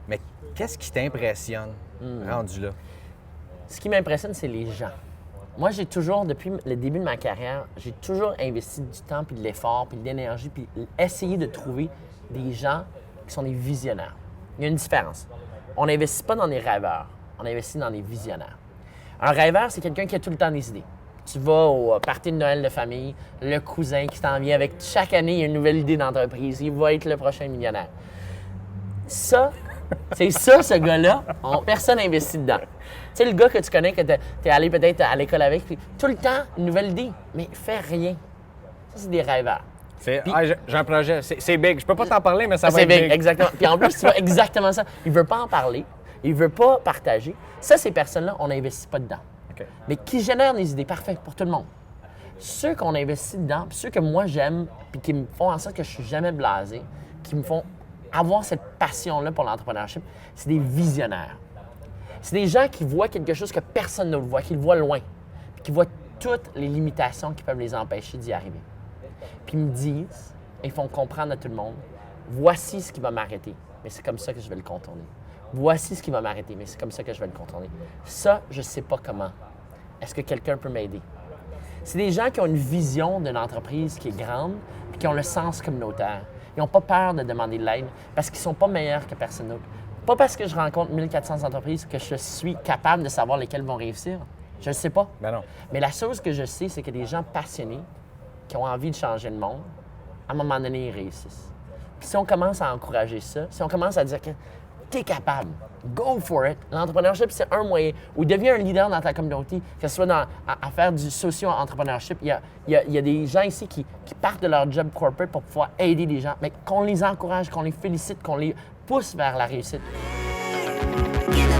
Mais qu'est-ce qui t'impressionne rendu là? Ce qui m'impressionne, c'est les gens. Moi, j'ai toujours, depuis le début de ma carrière, j'ai toujours investi du temps, puis de l'effort, puis de l'énergie, puis essayé de trouver des gens qui sont des visionnaires. Il y a une différence. On n'investit pas dans des rêveurs, on investit dans des visionnaires. Un rêveur, c'est quelqu'un qui a tout le temps des idées. Tu vas au party de Noël de famille, le cousin qui t'en vient avec chaque année, il y a une nouvelle idée d'entreprise, il va être le prochain millionnaire. Ça, c'est ça, ce gars-là, personne n'investit dedans. Tu sais, le gars que tu connais, que tu es allé peut-être à l'école avec, puis tout le temps, une nouvelle idée, mais fais rien. Ça, c'est des rêveurs. J'ai un projet, c'est big. Je peux pas t'en parler, mais ça va C'est être big, big. exactement. Puis en plus, tu vois exactement ça. Il veut pas en parler, il veut pas partager. Ça, ces personnes-là, on n'investit pas dedans. OK. Mais qui génèrent des idées parfaites pour tout le monde. Ceux qu'on investit dedans, puis ceux que moi j'aime, puis qui me font en sorte que je suis jamais blasé, qui me font avoir cette passion-là pour l'entrepreneurship, c'est des visionnaires. C'est des gens qui voient quelque chose que personne ne voit, qui le voient loin, puis qui voient toutes les limitations qui peuvent les empêcher d'y arriver. Puis ils me disent, ils font comprendre à tout le monde, voici ce qui va m'arrêter, mais c'est comme ça que je vais le contourner. Voici ce qui va m'arrêter, mais c'est comme ça que je vais le contourner. Ça, je ne sais pas comment. Est-ce que quelqu'un peut m'aider? C'est des gens qui ont une vision d'une entreprise qui est grande et qui ont le sens communautaire. Ils n'ont pas peur de demander de l'aide parce qu'ils ne sont pas meilleurs que personne d'autre. Pas parce que je rencontre 1400 entreprises que je suis capable de savoir lesquelles vont réussir. Je ne sais pas. Ben non. Mais la chose que je sais, c'est que des gens passionnés qui ont envie de changer le monde, à un moment donné, ils réussissent. Puis si on commence à encourager ça, si on commence à dire que tu es capable, go for it. L'entrepreneurship, c'est un moyen. Ou deviens un leader dans ta communauté, que ce soit à faire du socio-entrepreneurship. Il y a des gens ici qui partent de leur job corporate pour pouvoir aider les gens, mais qu'on les encourage, qu'on les félicite, qu'on les pousse vers la réussite. Get